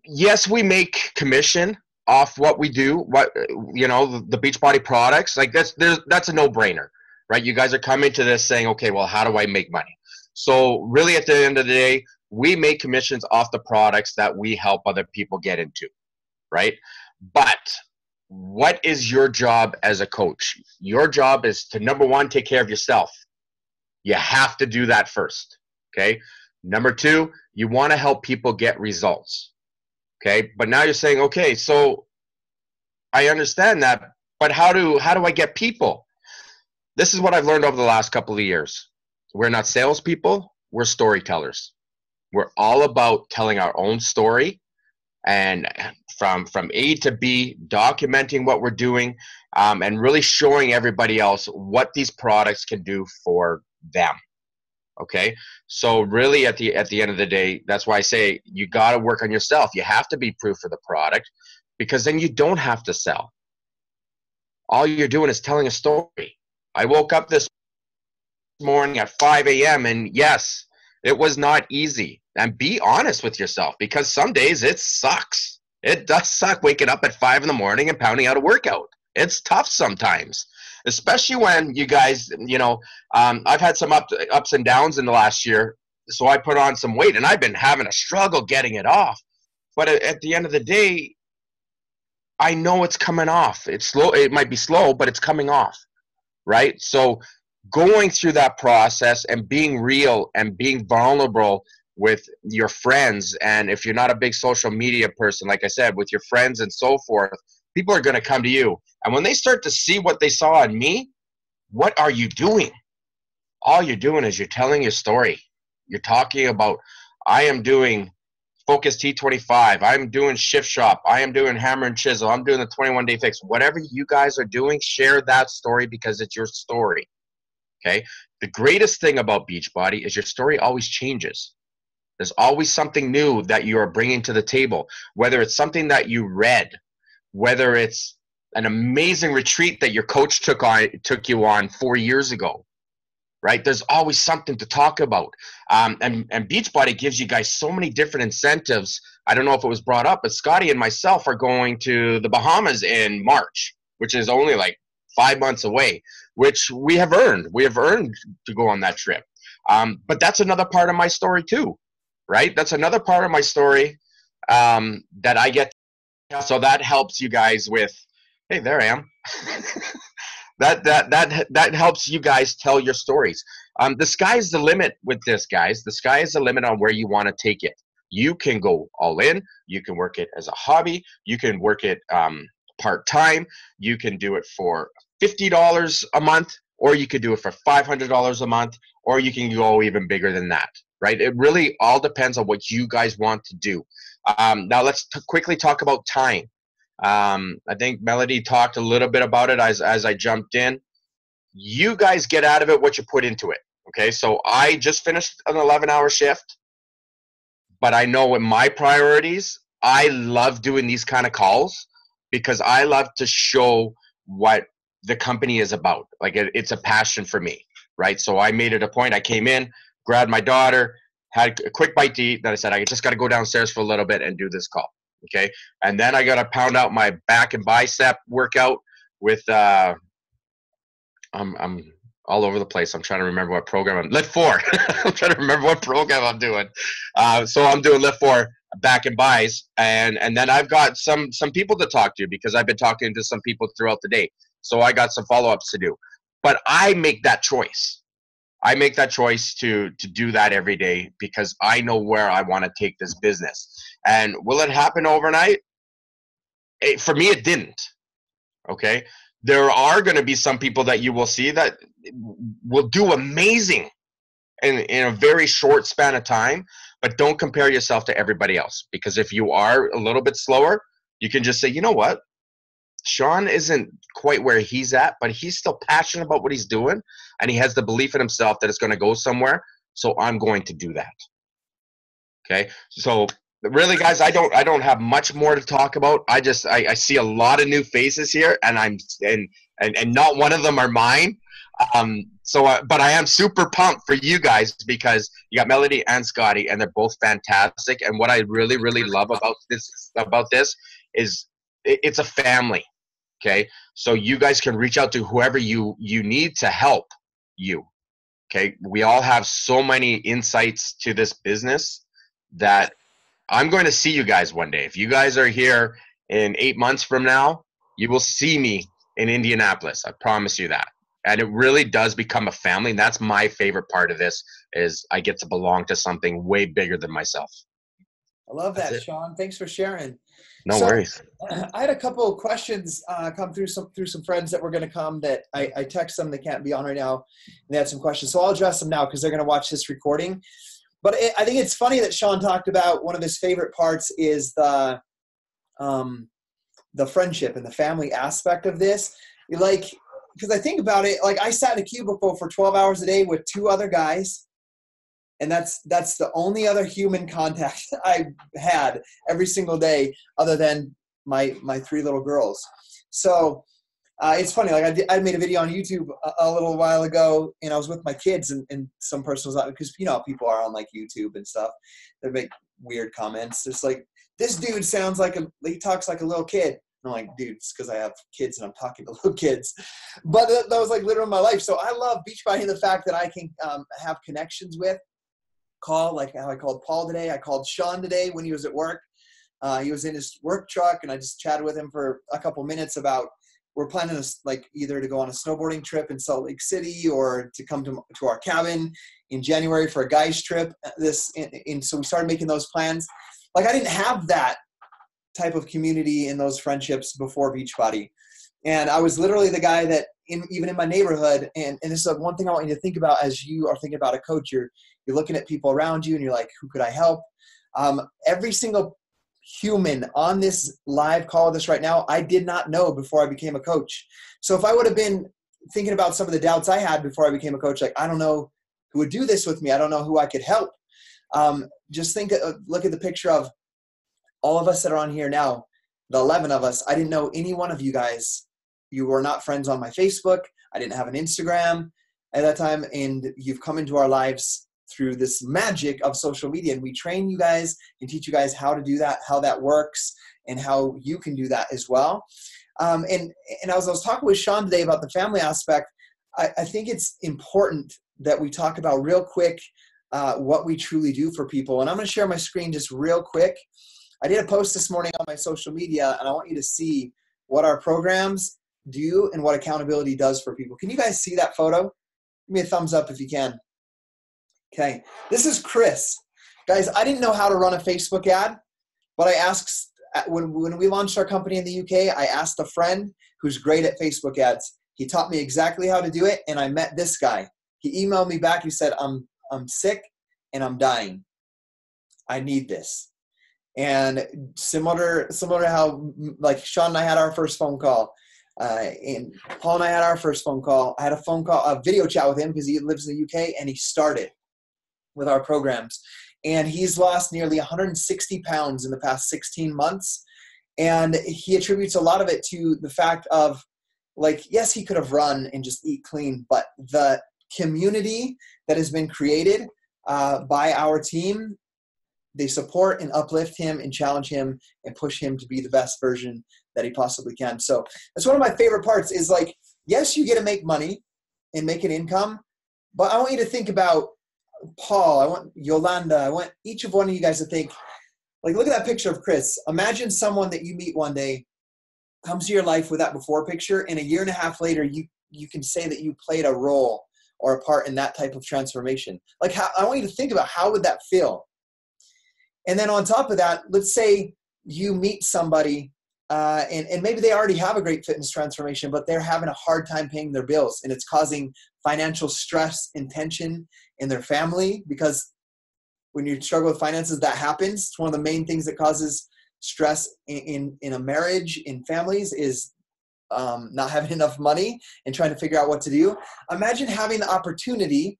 Yes, we make commission off what we do. The Beachbody products, like that's a no-brainer, right? You guys are coming to this saying, okay, well, how do I make money? So really, at the end of the day, we make commissions off the products that we help other people get into, right? But what is your job as a coach? Your job is to, number one, take care of yourself. You have to do that first, okay? Number two, you want to help people get results, okay? But now you're saying, okay, so I understand that, but how do I get people? This is what I've learned over the last couple of years. We're not salespeople, we're storytellers. We're all about telling our own story, and from A to B, documenting what we're doing, and really showing everybody else what these products can do for them. Okay, so really at the end of the day, that's why I say you got to work on yourself. You have to be proof of the product, because then you don't have to sell. All you're doing is telling a story. I woke up this morning at 5 a.m. and yes, it was not easy. And be honest with yourself, because some days it sucks. It does suck waking up at 5 in the morning and pounding out a workout. It's tough sometimes, especially when you guys, I've had some ups and downs in the last year. So I put on some weight and I've been having a struggle getting it off. But at the end of the day, I know it's coming off. It's slow. It might be slow, but it's coming off, right? So going through that process and being real and being vulnerable with your friends, and if you're not a big social media person, like I said, with your friends and so forth, people are going to come to you. And when they start to see what they saw in me, what are you doing? All you're doing is you're telling your story. You're talking about, I am doing Focus T25. I'm doing Shift Shop. I am doing Hammer and Chisel. I'm doing the 21-day fix. Whatever you guys are doing, share that story because it's your story. Okay? The greatest thing about Beachbody is your story always changes. There's always something new that you are bringing to the table, whether it's something that you read, whether it's an amazing retreat that your coach took you on 4 years ago, right? There's always something to talk about. And Beachbody gives you guys so many different incentives. I don't know if it was brought up, but Scotty and myself are going to the Bahamas in March, which is only like 5 months away, which we have earned. We have earned to go on that trip. But that's another part of my story too, right? That's another part of my story that I get. So that helps you guys with, hey, there I am. that helps you guys tell your stories. The sky's the limit with this, guys. The sky is the limit on where you want to take it. You can go all in. You can work it as a hobby. You can work it part-time. You can do it for $50 a month, or you could do it for $500 a month, or you can go even bigger than that, right? It really all depends on what you guys want to do. Now let's quickly talk about time. I think Melody talked a little bit about it as I jumped in. You guys get out of it what you put into it. Okay, so I just finished an 11-hour shift, but I know with my priorities, I love doing these kind of calls because I love to show what the company is about. Like it's a passion for me, right? So I made it a point. I came in, grabbed my daughter, had a quick bite to eat. Then I said, I just got to go downstairs for a little bit and do this call. Okay. And then I got to pound out my back and bicep workout with, I'm all over the place. I'm trying to remember what program Lift 4. I'm trying to remember what program I'm doing. So I'm doing Lift 4 back and bis. And then I've got some people to talk to because I've been talking to some people throughout the day. So I got some follow-ups to do, but I make that choice. I make that choice to do that every day because I know where I want to take this business. And will it happen overnight? For me, it didn't. Okay. There are going to be some people that you will see that will do amazing in a very short span of time, but don't compare yourself to everybody else, because if you are a little bit slower, you can just say, you know what? Sean isn't quite where he's at, but he's still passionate about what he's doing, and he has the belief in himself that it's going to go somewhere, so I'm going to do that. Okay? So really, guys, I don't have much more to talk about. I see a lot of new faces here, and and not one of them are mine. But I am super pumped for you guys because you got Melody and Scotty, and they're both fantastic. And what I really, really love about this is it's a family. Okay, so you guys can reach out to whoever you need to help you. Okay, we all have so many insights to this business that I'm going to see you guys one day. If you guys are here in 8 months from now, you will see me in Indianapolis. I promise you that. And it really does become a family. And that's my favorite part of this, is I get to belong to something way bigger than myself.
I love that, Sean. Thanks for sharing.
No worries.
I had a couple of questions come through some friends that were going to come that I text them. They can't be on right now. And they had some questions. So I'll address them now because they're going to watch this recording. But I think it's funny that Sean talked about one of his favorite parts is the friendship and the family aspect of this. Because I think about it, like I sat in a cubicle for 12 hours a day with 2 other guys. And that's the only other human contact I had every single day other than my 3 little girls. So it's funny. Like I made a video on YouTube a little while ago, and I was with my kids, and some person was like, because you know people are on like YouTube and stuff, they make weird comments. It's like, this dude sounds like he talks like a little kid. And I'm like, dude, it's because I have kids and I'm talking to little kids. But that was like literally my life. So I love Beachbody and the fact that I can have connections with. Call, like how I called Paul today. I called Sean today when he was at work. He was in his work truck, and I just chatted with him for a couple minutes about we're planning either to go on a snowboarding trip in Salt Lake City or to come to our cabin in January for a guys trip. So we started making those plans. Like I didn't have that type of community in those friendships before Beachbody. And I was literally the guy that even in my neighborhood, and this is one thing I want you to think about as you are thinking about a coach, you're looking at people around you and you're like, who could I help? Every single human on this live call with us right now, I did not know before I became a coach. So if I would have been thinking about some of the doubts I had before I became a coach, like, I don't know who would do this with me. I don't know who I could help. Just look at the picture of all of us that are on here now, the 11 of us. I didn't know any one of you guys. You were not friends on my Facebook. I didn't have an Instagram at that time. And you've come into our lives through this magic of social media. And we train you guys and teach you guys how to do that, how that works, and how you can do that as well. And as I was talking with Sean today about the family aspect, I think it's important that we talk about real quick what we truly do for people. And I'm going to share my screen just real quick. I did a post this morning on my social media, and I want you to see what our programs do and what accountability does for people. Can you guys see that photo? Give me a thumbs up if you can. Okay, this is Chris. Guys, I didn't know how to run a Facebook ad, but I asked, when we launched our company in the UK, I asked a friend who's great at Facebook ads. He taught me exactly how to do it, and I met this guy. He emailed me back. He said, I'm sick and I'm dying. I need this. And similar to how like Sean and I had our first phone call, and Paul and I had our first phone call. I had a video chat with him because he lives in the UK, and he started with our programs. And he's lost nearly 160 pounds in the past 16 months. And he attributes a lot of it to the fact of, like, yes, he could have run and just eat clean, but the community that has been created by our team, they support and uplift him and challenge him and push him to be the best version that he possibly can. So that's one of my favorite parts is, like, yes, you get to make money and make an income, but I want you to think about Paul. I want Yolanda. I want each of one of you guys to think, like, look at that picture of Chris. Imagine someone that you meet one day comes to your life with that before picture, and a year and a half later, you can say that you played a role or a part in that type of transformation. Like, I want you to think about how would that feel? And then on top of that, let's say you meet somebody and maybe they already have a great fitness transformation, but they're having a hard time paying their bills, and it's causing financial stress and tension in their family, because when you struggle with finances, that happens. It's one of the main things that causes stress in a marriage, in families, is not having enough money and trying to figure out what to do. Imagine having the opportunity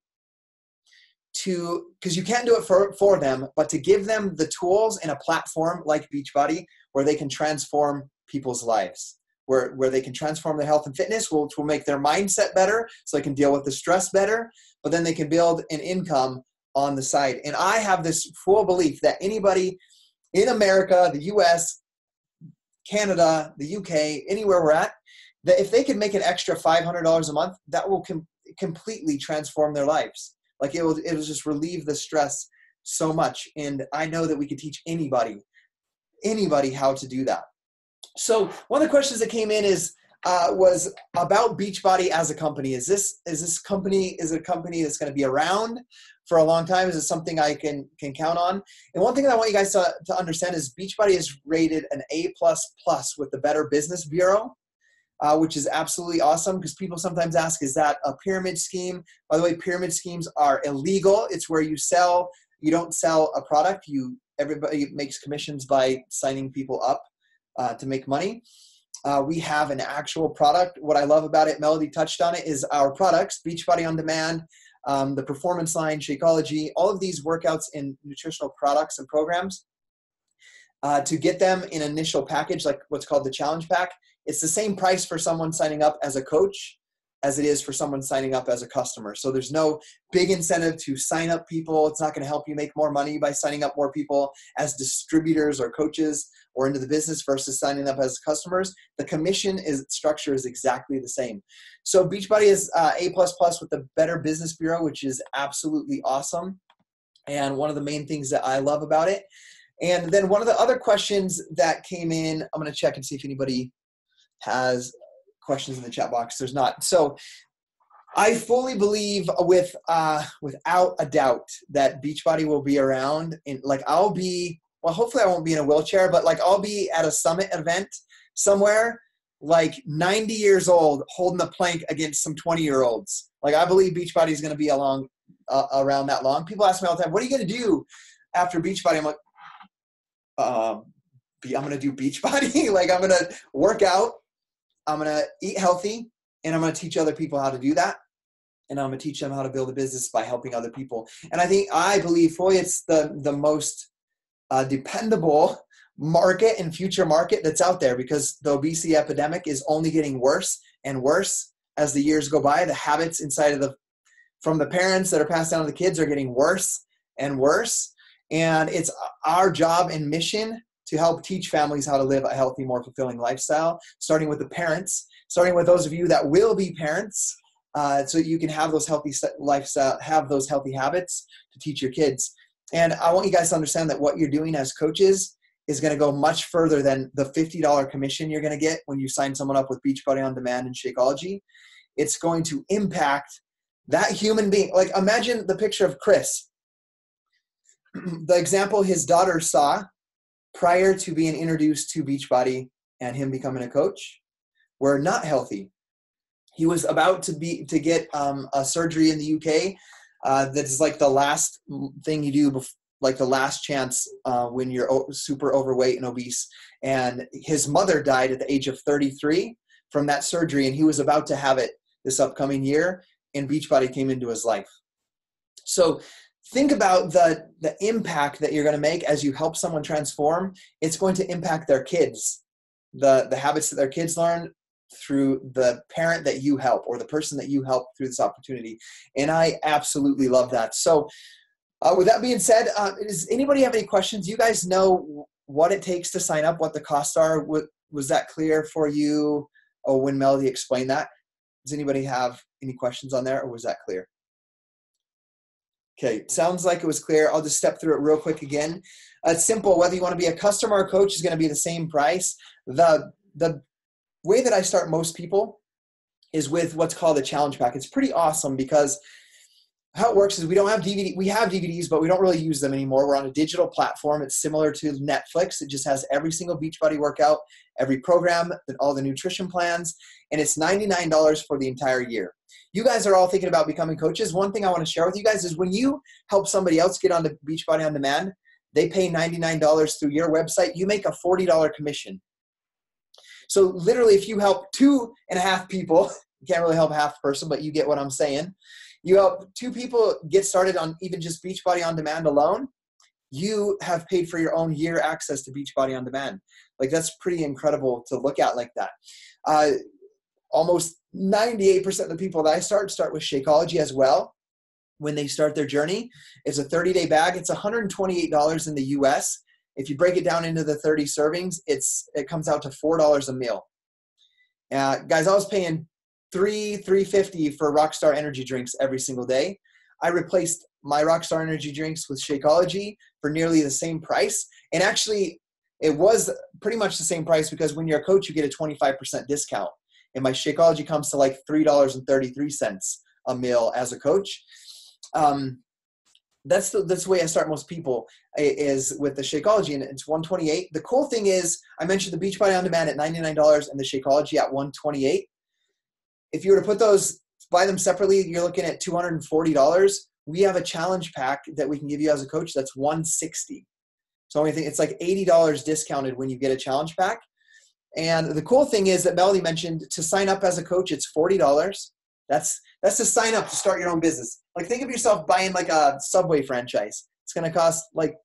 to, because you can't do it for them, but to give them the tools and a platform like Beachbody where they can transform people's lives, where they can transform their health and fitness, which will make their mindset better so they can deal with the stress better, but then they can build an income on the side. And I have this full belief that anybody in America, the US, Canada, the UK, anywhere we're at, that if they can make an extra $500 a month, that will completely transform their lives. Like it will just relieve the stress so much. And I know that we could teach anybody how to do that. So one of the questions that came in was about Beachbody as a company. Is a company that's going to be around for a long time? Is it something I can count on? And one thing that I want you guys to understand is Beachbody is rated an A++ with the Better Business Bureau, which is absolutely awesome, because people sometimes ask, is that a pyramid scheme? By the way, pyramid schemes are illegal. It's where you don't sell a product. Everybody makes commissions by signing people up to make money. We have an actual product. What I love about it, Melody touched on it, is our products, Beachbody On Demand, the Performance Line, Shakeology, all of these workouts and nutritional products and programs. To get them in initial package, like what's called the Challenge Pack, it's the same price for someone signing up as a coach as it is for someone signing up as a customer. So there's no big incentive to sign up people. It's not going to help you make more money by signing up more people as distributors or coaches or into the business versus signing up as customers. The commission structure is exactly the same. So Beachbody is A++ with the Better Business Bureau, which is absolutely awesome. And one of the main things that I love about it. And then one of the other questions that came in, I'm going to check and see if anybody has questions in the chat box. There's not. So I fully believe without a doubt that Beachbody will be around. And hopefully I won't be in a wheelchair, but I'll be at a summit event somewhere, 90 years old, holding a plank against some 20-year-olds. I believe Beachbody is going to be around that long. People ask me all the time, what are you going to do after Beachbody? I'm like, I'm going to do Beachbody. I'm going to work out. I'm going to eat healthy, and I'm going to teach other people how to do that. And I'm going to teach them how to build a business by helping other people. And I believe fully it's the most dependable market and future market that's out there, because the obesity epidemic is only getting worse and worse as the years go by. The habits from the parents that are passed down to the kids are getting worse and worse. And it's our job and mission to help teach families how to live a healthy, more fulfilling lifestyle, starting with the parents, starting with those of you that will be parents, so you can have those healthy lifestyle, have those healthy habits to teach your kids. And I want you guys to understand that what you're doing as coaches is going to go much further than the $50 commission you're going to get when you sign someone up with Beachbody On Demand and Shakeology. It's going to impact that human being. Imagine the picture of Chris. The example his daughter saw prior to being introduced to Beachbody and him becoming a coach were not healthy. He was about to get a surgery in the UK. That's the last thing you do, the last chance when you're super overweight and obese. And his mother died at the age of 33 from that surgery, and he was about to have it this upcoming year, and Beachbody came into his life. So think about the impact that you're going to make as you help someone transform. It's going to impact their kids, the habits that their kids learn through the parent that you help or the person that you help through this opportunity. And I absolutely love that. So with that being said, does anybody have any questions? You guys know what it takes to sign up, what the costs are. Was that clear for you when Melody explained that? Does anybody have any questions on there, or was that clear? Okay, sounds like it was clear. I'll just step through it real quick again. It's simple. Whether you want to be a customer or coach is going to be the same price. The way that I start most people is with what's called a challenge pack. It's pretty awesome because how it works is we don't have DVD. We have DVDs, but we don't really use them anymore. We're on a digital platform. It's similar to Netflix. It just has every single Beachbody workout, every program, all the nutrition plans, and it's $99 for the entire year. You guys are all thinking about becoming coaches. One thing I want to share with you guys is when you help somebody else get onto Beachbody On Demand, they pay $99 through your website. You make a $40 commission. So literally, if you help 2.5 people, you can't really help a half person, but you get what I'm saying. You help 2 people get started on even just Beachbody On Demand alone, you have paid for your own year access to Beachbody On Demand. Like, that's pretty incredible to look at like that. Almost 98% of the people that I start with Shakeology as well. When they start their journey, it's a 30-day bag. It's $128 in the US. If you break it down into the 30 servings, it comes out to $4 a meal. Guys, I was paying $3.50 for Rockstar energy drinks every single day. I replaced my Rockstar energy drinks with Shakeology for nearly the same price. And actually, it was pretty much the same price because when you're a coach, you get a 25% discount. And my Shakeology comes to like $3.33 a meal as a coach. That's the way I start most people is with the Shakeology, and it's $128. The cool thing is I mentioned the Beachbody On Demand at $99 and the Shakeology at $128. If you were to put those, buy them separately, you're looking at $240. We have a challenge pack that we can give you as a coach that's $160. So it's like $80 discounted when you get a challenge pack. And the cool thing is that Melody mentioned to sign up as a coach, it's $40. That's to sign up to start your own business. Like, think of yourself buying like a Subway franchise. It's going to cost like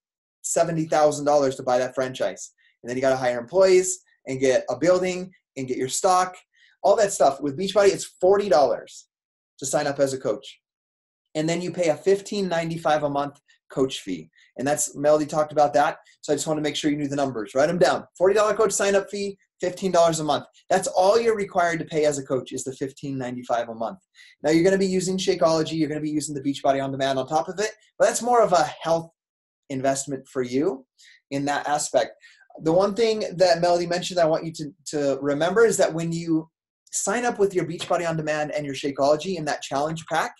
$70,000 to buy that franchise. And then you got to hire employees and get a building and get your stock, all that stuff. With Beachbody, it's $40 to sign up as a coach. And then you pay a $15.95 a month coach fee. And that's, Melody talked about that. So I just want to make sure you knew the numbers. Write them down. $40 coach sign up fee, $15 a month. That's all you're required to pay as a coach is the $15.95 a month. Now you're going to be using Shakeology. You're going to be using the Beachbody On Demand on top of it, but that's more of a health investment for you in that aspect. The one thing that Melody mentioned that I want you to remember is that when you sign up with your Beachbody On Demand and your Shakeology in that challenge pack,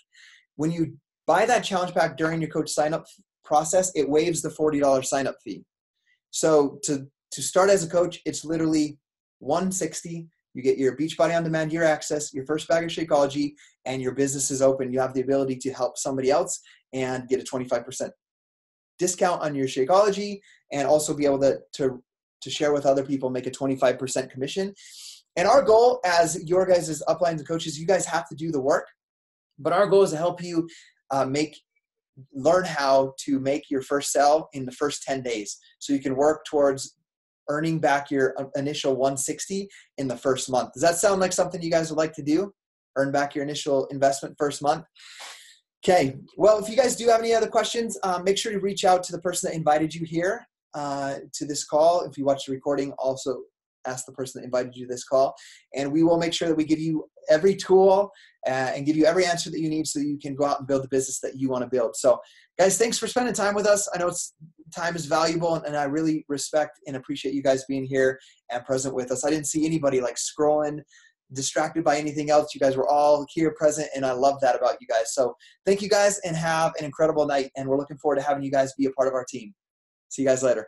when you buy that challenge pack during your coach sign up process, it waives the $40 sign up fee. So to start as a coach, it's literally $160. You get your Beachbody On Demand year access, your first bag of Shakeology, and your business is open. You have the ability to help somebody else and get a 25% discount on your Shakeology, and also be able to share with other people, make a 25% commission. And our goal as your guys' uplines and coaches, you guys have to do the work, but our goal is to help you learn how to make your first sale in the first 10 days. So you can work towards earning back your initial $160 in the first month. Does that sound like something you guys would like to do? Earn back your initial investment first month? Okay. Well, if you guys do have any other questions, make sure to reach out to the person that invited you here to this call. If you watch the recording, also ask the person that invited you to this call. And we will make sure that we give you every tool and give you every answer that you need so you can go out and build the business that you want to build. So guys, thanks for spending time with us. I know time is valuable, and I really respect and appreciate you guys being here and present with us. I didn't see anybody like scrolling, distracted by anything else. You guys were all here present, and I love that about you guys. So thank you guys, and have an incredible night. And we're looking forward to having you guys be a part of our team. See you guys later.